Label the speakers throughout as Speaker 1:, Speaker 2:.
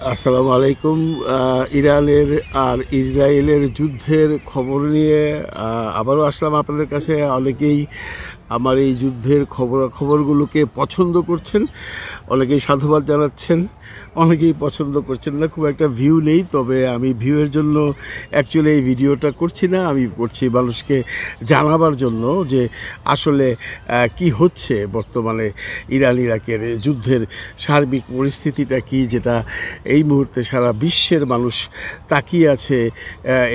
Speaker 1: আসসালামু আলাইকুম। ইরানের আর ইসরায়েলের যুদ্ধের খবর নিয়ে আবারও আসলাম আপনাদের কাছে। অনেকেই আমার এই যুদ্ধের খবরগুলোকে পছন্দ করছেন, অনেকেই সাধুবাদ জানাচ্ছেন, অনেকেই পছন্দ করছেন না। খুব একটা ভিউ নেই, তবে আমি ভিউয়ের জন্য অ্যাকচুয়ালি এই ভিডিওটা করছি না, আমি করছি মানুষকে জানাবার জন্য যে আসলে কি হচ্ছে বর্তমানে ইরান ইরাকের যুদ্ধের সার্বিক পরিস্থিতিটা কি, যেটা এই মুহূর্তে সারা বিশ্বের মানুষ তাকিয়ে আছে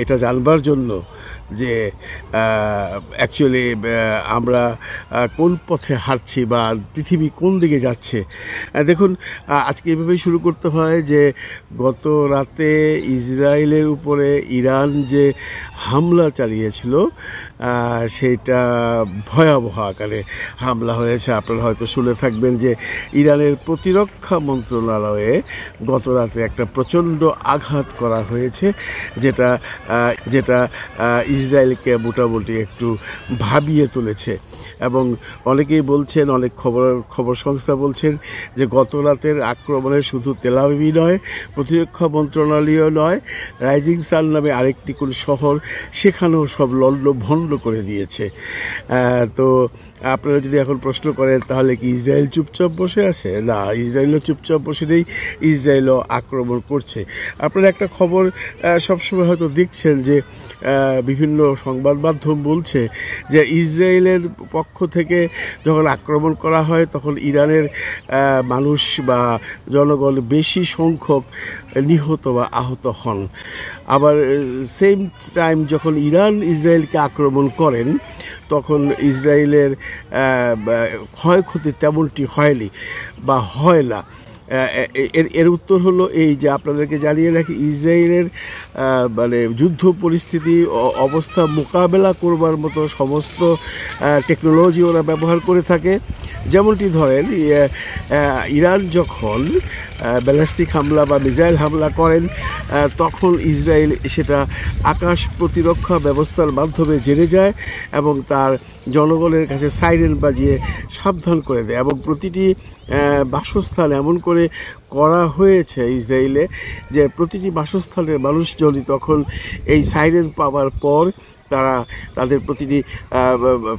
Speaker 1: এটা জানবার জন্য যে অ্যাকচুয়ালি আমরা কোন পথে হাঁটছি বা পৃথিবী কোন দিকে যাচ্ছে। দেখুন, আজকে এভাবেই শুরু করতে হয় যে গত রাতে ইসরায়েলের উপরে ইরান যে হামলা চালিয়েছিল সেটা ভয়াবহ আকারে হামলা হয়েছে। আপনারা হয়তো শুনে থাকবেন যে ইরানের প্রতিরক্ষা মন্ত্রণালয়ে গত রাতে একটা প্রচণ্ড আঘাত করা হয়েছে, যেটা যেটা ইসরায়েলকে মোটামুটি একটু ভাবিয়ে তুলেছে। এবং অনেকেই বলছেন, অনেক খবর সংস্থা বলছেন যে গত রাতের আক্রমণে শুধু তেল আবিবই নয়, প্রতিরক্ষা মন্ত্রণালয় নয়, রাইজিং সান নামে আরেকটি কোন শহর, সেখানেও সব লণ্ডভণ্ড করে দিয়েছে। তো আপনারা যদি এখন প্রশ্ন করেন তাহলে কি ইসরায়েল চুপচাপ বসে আছে? না, ইসরায়েলও চুপচাপ বসে নেই, ইসরায়েলও আক্রমণ করছে। আপনারা একটা খবর সবসময় হয়তো দেখছেন যে বিভিন্ন সংবাদ মাধ্যম বলছে যে ইসরায়েলের পক্ষ থেকে যখন আক্রমণ করা হয় তখন ইরানের মানুষ বা জনগণ বেশি সংখ্যক নিহত বা আহত হন। আবার সেম টাইম যখন ইরান ইসরায়েলকে আক্রমণ করেন তখন ইসরায়েলের ক্ষয়ক্ষতি তেমনটি হয়নি বা হয় না। এর উত্তর হলো এই যে আপনাদেরকে জানিয়ে রাখি, ইসরায়েলের মানে যুদ্ধ পরিস্থিতি অবস্থা মোকাবেলা করবার মতো সমস্ত টেকনোলজি ওরা ব্যবহার করে থাকে। যেমনটি ধরেন, ইরান যখন ব্যালিস্টিক হামলা বা মিসাইল হামলা করেন তখন ইসরায়েল সেটা আকাশ প্রতিরক্ষা ব্যবস্থার মাধ্যমে জেনে যায় এবং তার জনগণের কাছে সাইরেন বাজিয়ে সাবধান করে দেয়। এবং প্রতিটি বাসস্থান এমন করে করা হয়েছে ইসরায়েলে যে প্রতিটি বাসস্থানের মানুষজনই তখন এই সাইরেন পাওয়ার পর তারা তাদের প্রতিটি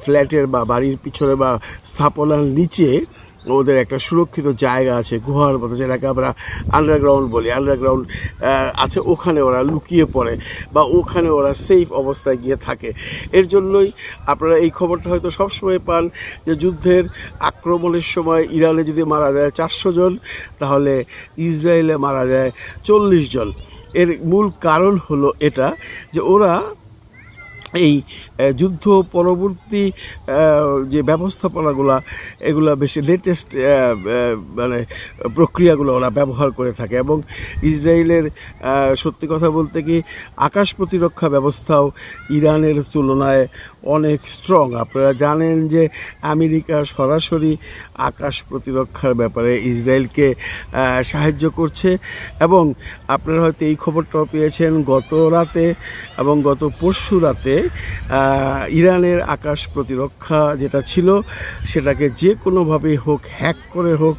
Speaker 1: ফ্ল্যাটের বা বাড়ির পিছনে বা স্থাপনার নিচে ওদের একটা সুরক্ষিত জায়গা আছে, গুহার মতো, যেটাকে আমরা আন্ডারগ্রাউন্ড বলি। আন্ডারগ্রাউন্ড আছে, ওখানে ওরা লুকিয়ে পড়ে বা ওখানে ওরা সেফ অবস্থায় গিয়ে থাকে। এর জন্যই আপনারা এই খবরটা হয়তো সবসময় পান যে যুদ্ধের আক্রমণের সময় ইরানে যদি মারা যায় 400 জন, তাহলে ইসরায়েলে মারা যায় 40 জন। এর মূল কারণ হলো এটা যে ওরা এই যুদ্ধ পরবর্তী যে ব্যবস্থাপনাগুলো, এগুলো বেশি লেটেস্ট মানে প্রক্রিয়াগুলো ওরা ব্যবহার করে থাকে। এবং ইসরায়েলের সত্যি কথা বলতে কি আকাশ প্রতিরক্ষা ব্যবস্থাও ইরানের তুলনায় অনেক স্ট্রং। আপনারা জানেন যে আমেরিকা সরাসরি আকাশ প্রতিরক্ষার ব্যাপারে ইসরায়েলকে সাহায্য করছে। এবং আপনারা হয়তো এই খবরটাও পেয়েছেন গত রাতে এবং গত পরশু রাতে ইরানের আকাশ প্রতিরক্ষা যেটা ছিল সেটাকে যে কোনোভাবেই হোক, হ্যাক করে হোক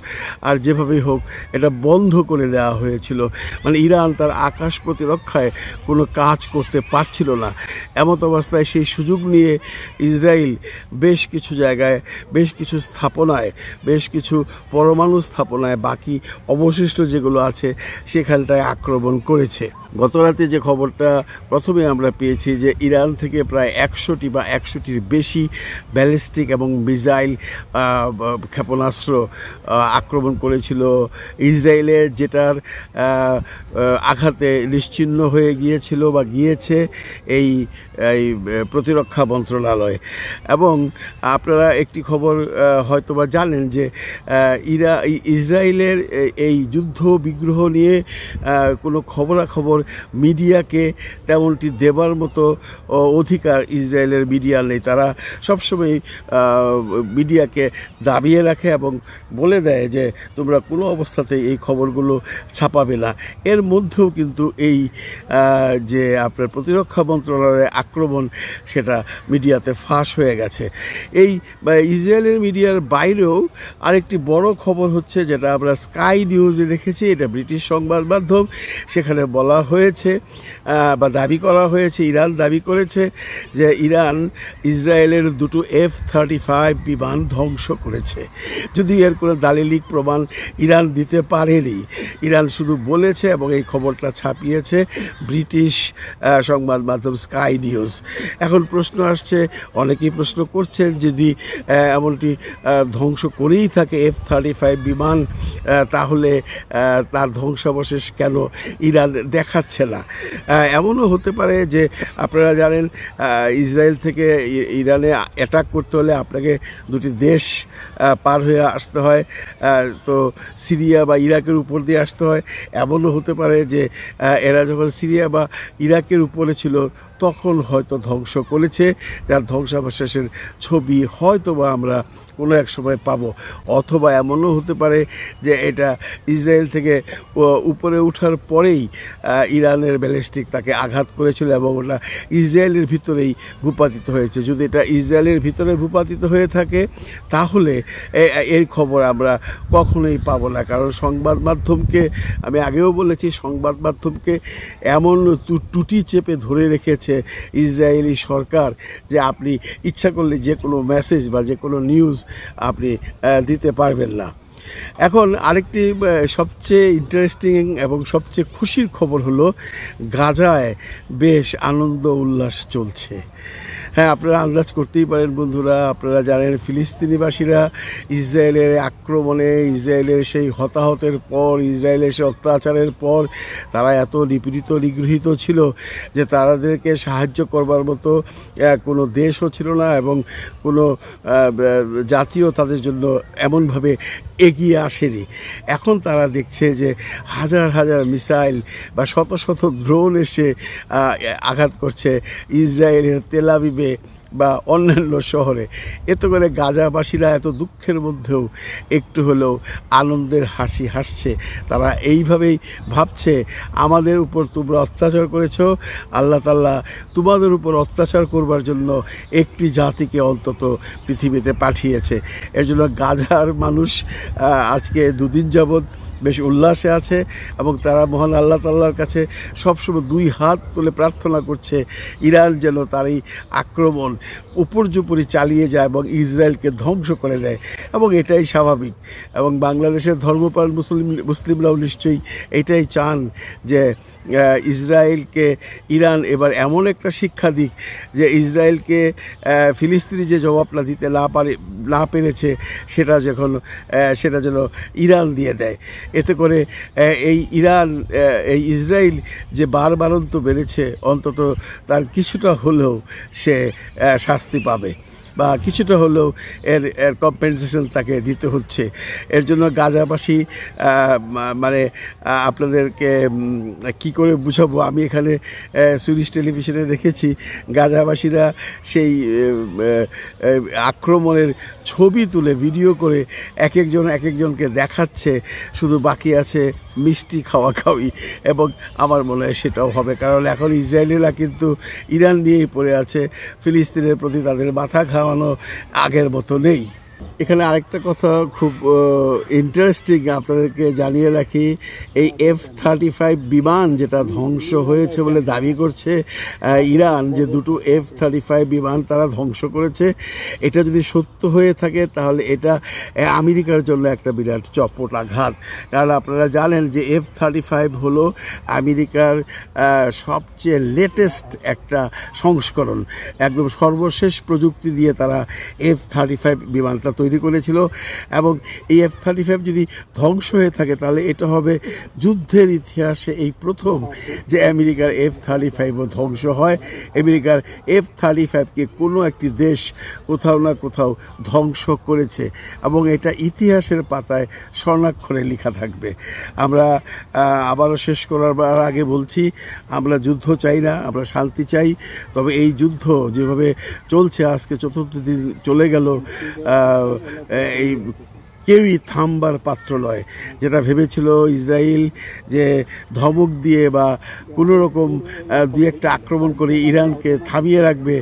Speaker 1: আর যেভাবেই হোক, এটা বন্ধ করে দেওয়া হয়েছিল। মানে ইরান তার আকাশ প্রতিরক্ষায় কোনো কাজ করতে পারছিল না। এমত অবস্থায় সেই সুযোগ নিয়ে ইসরায়েল বেশ কিছু জায়গায়, বেশ কিছু স্থাপনায়, বেশ কিছু পরমাণু স্থাপনায়, বাকি অবশিষ্ট যেগুলো আছে সেখানটায় আক্রমণ করেছে। গত রাতে যে খবরটা প্রথমে আমরা পেয়েছি যে ইরান থেকে প্রায় 100টি বা 100টির বেশি ব্যালিস্টিক এবং মিসাইল ক্ষেপণাস্ত্র আক্রমণ করেছিল ইসরায়েলে, যেটার আঘাতে নিশ্চিহ্ন হয়ে গিয়েছিল বা গিয়েছে এই প্রতিরক্ষা মন্ত্রণালয়। এবং আপনারা একটি খবর হয়তোবা জানেন যে ইসরায়েলের এই যুদ্ধ বিগ্রহ নিয়ে কোনো খবরাখবর মিডিয়াকে তেমনটি দেবার মতো অধিকার ইসরায়েলের মিডিয়া নেই। তারা সবসময় মিডিয়াকে দাবিয়ে রাখে এবং বলে দেয় যে তোমরা কোনো অবস্থাতেই এই খবরগুলো ছাপাবে না। এর মধ্যেও কিন্তু এই যে আপনার প্রতিরক্ষা মন্ত্রণালয়ের আক্রমণ সেটা মিডিয়াতে ফাঁস হয়ে গেছে। এই ইসরায়েলের মিডিয়ার বাইরেও আরেকটি বড় খবর হচ্ছে, যেটা আমরা স্কাই নিউজে দেখেছি, এটা ব্রিটিশ সংবাদ মাধ্যম। সেখানে বলা হয়েছে বা দাবি করা হয়েছে, ইরান দাবি করেছে যে ইরান ইসরায়েলের দুটো F-35 বিমান ধ্বংস করেছে। যদি এর কোনো দালিলিক প্রমাণ ইরান দিতে পারেনি, ইরান শুধু বলেছে এবং এই খবরটা ছাপিয়েছে ব্রিটিশ সংবাদ মাধ্যম স্কাই নিউজ। এখন প্রশ্ন আসছে, অনেকেই প্রশ্ন করছেন, যদি এমনটি ধ্বংস করেই থাকে F-35 বিমান, তাহলে তার ধ্বংসাবশেষ কেন ইরান দেখাচ্ছে না? এমনও হতে পারে যে আপনারা জানেন ইসরায়েল থেকে ইরানে অ্যাটাক করতে হলে আপনাকে দুটি দেশ পার হয়ে আসতে হয়, তো সিরিয়া বা ইরাকের উপর দিয়ে আসতে হয়। এমনও হতে পারে যে এরা যখন সিরিয়া বা ইরাকের উপরে ছিল তখন হয়তো ধ্বংস করেছে, যার ধ্বংসাবশেষের ছবি হয়তো বা আমরা কোনো এক সময় পাব। অথবা এমনও হতে পারে যে এটা ইসরায়েল থেকে উপরে ওঠার পরেই ইরানের ব্যালিস্টিক তাকে আঘাত করেছিল এবং ওটা ইসরায়েলের ভিতরেই ভূপাতিত হয়েছে। যদি এটা ইসরায়েলের ভিতরে ভূপাতিত হয়ে থাকে তাহলে এর খবর আমরা কখনোই পাব না, কারণ সংবাদ মাধ্যমকে, আমি আগেও বলেছি, সংবাদ মাধ্যমকে এমন টুটি চেপে ধরে রেখেছে ইসরায়েলি সরকার যে আপনি ইচ্ছা করলে যে কোনো মেসেজ বা যে কোনো নিউজ আপনি দিতে পারবেন না। এখন আরেকটি সবচেয়ে ইন্টারেস্টিং এবং সবচেয়ে খুশির খবর হলো গাজায় বেশ আনন্দ উল্লাস চলছে। হ্যাঁ, আপনারা আন্দাজ করতেই পারেন বন্ধুরা, আপনারা জানেন ফিলিস্তিনিবাসীরা ইসরায়েলের আক্রমণে, ইসরায়েলের সেই হতাহতের পর, ইসরায়েলের সেই অত্যাচারের পর তারা এত নিপীড়িত নিগৃহীত ছিল যে তাদেরকে সাহায্য করবার মতো কোনো দেশও ছিল না এবং কোনো জাতীয় তাদের জন্য এমনভাবে এগিয়ে আসেনি। এখন তারা দেখছে যে হাজার হাজার মিসাইল বা শত শত ড্রোন এসে আঘাত করছে ইসরায়েলের তেল আবিবে বা অন্যান্য শহরে। এতে করে গাজাবাসীরা এত দুঃখের মধ্যেও একটু হলেও আনন্দের হাসি হাসছে। তারা এইভাবেই ভাবছে, আমাদের উপর তোমরা অত্যাচার করেছ, আল্লাহ তাআলা তোমাদের উপর অত্যাচার করবার জন্য একটি জাতিকে অন্তত পৃথিবীতে পাঠিয়েছে। এর জন্য গাজার মানুষ আজকে দুদিন যাবৎ বেশ উল্লাসে আছে এবং তারা মহান আল্লাহ তাআলার কাছে সবসময় দুই হাত তুলে প্রার্থনা করছে ইরান যেন তার এই আক্রমণ উপর্যুপরি চালিয়ে যায় এবং ইসরায়েলকে ধ্বংস করে দেয়। এবং এটাই স্বাভাবিক, এবং বাংলাদেশের ধর্মপ্রাণ মুসলিমরাও নিশ্চয়ই এটাই চান যে ইসরায়েলকে ইরান এবার এমন একটা শিক্ষা দিক যে ইসরায়েলকে ফিলিস্তিনি যে জবাবটা দিতে না পেরেছে সেটা যেন ইরান দিয়ে দেয়। এতে করে এই ইসরায়েল যে বারবারন্ত বেড়েছে, অন্তত তার কিছুটা হলেও সে শাস্তি পাবে বা কিছুটা হলেও এর কম্পেনসেশন তাকে দিতে হচ্ছে। এর জন্য গাজাবাসী মানে আপনাদেরকে কি করে বুঝাবো, আমি এখানে সুইডিশ টেলিভিশনে দেখেছি গাজাবাসীরা সেই আক্রমণের ছবি তুলে ভিডিও করে এক একজনকে দেখাচ্ছে, শুধু বাকি আছে মিষ্টি খাওয়াখাওয়ি। এবং আমার মনে হয় সেটাও হবে, কারণ এখন ইসরায়েলিরা কিন্তু ইরান নিয়েই পড়ে আছে, ফিলিস্তিনের প্রতি তাদের মাথা ঘামানো আগের মতো নেই। এখানে আরেকটা কথা খুব ইন্টারেস্টিং আপনাদেরকে জানিয়ে রাখি, এই F-35 বিমান যেটা ধ্বংস হয়েছে বলে দাবি করছে ইরান, যে দুটো F-35 বিমান তারা ধ্বংস করেছে, এটা যদি সত্য হয়ে থাকে তাহলে এটা আমেরিকার জন্য একটা বিরাট চপট আঘাত। কারণ আপনারা জানেন যে F-35 হলো আমেরিকার সবচেয়ে লেটেস্ট একটা সংস্করণ, একদম সর্বশেষ প্রযুক্তি দিয়ে তারা F-35 বিমানটা প্ল্যানটা তৈরি করেছিল। এবং এই F-35 যদি ধ্বংস হয়ে থাকে তাহলে এটা হবে যুদ্ধের ইতিহাসে এই প্রথম যে আমেরিকার F-35ও ধ্বংস হয়। আমেরিকার F-35কে কোনো একটি দেশ কোথাও না কোথাও ধ্বংস করেছে এবং এটা ইতিহাসের পাতায় স্বর্ণাক্ষরে লেখা থাকবে। আমরা আবারও শেষ করার আগে বলছি, আমরা যুদ্ধ চাই না, আমরা শান্তি চাই। তবে এই যুদ্ধ যেভাবে চলছে, আজকে চতুর্থ দিন চলে গেল, এই কেউই থামবার পাত্র নয়। যেটা ভেবেছিল ইসরায়েল যে ধমক দিয়ে বা কোনো রকম দুই একটা আক্রমণ করে ইরানকে থামিয়ে রাখবে,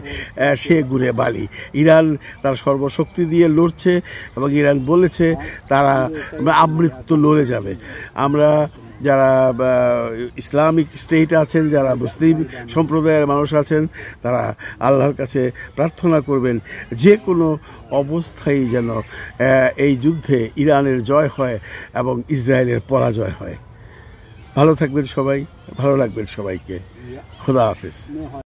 Speaker 1: সে ঘুরে বালি। ইরান তার সর্বশক্তি দিয়ে লড়ছে এবং ইরান বলেছে তারা আমৃত্যু লড়ে যাবে। আমরা যারা ইসলামিক স্টেট আছেন, যারা মুসলিম সম্প্রদায়ের মানুষ আছেন, তারা আল্লাহর কাছে প্রার্থনা করবেন যে কোনো অবস্থায় যেন এই যুদ্ধে ইরানের জয় হয় এবং ইসরায়েলের পরাজয় হয়। ভালো থাকবেন সবাই, ভালো লাগবেন সবাইকে। খোদা হাফেজ।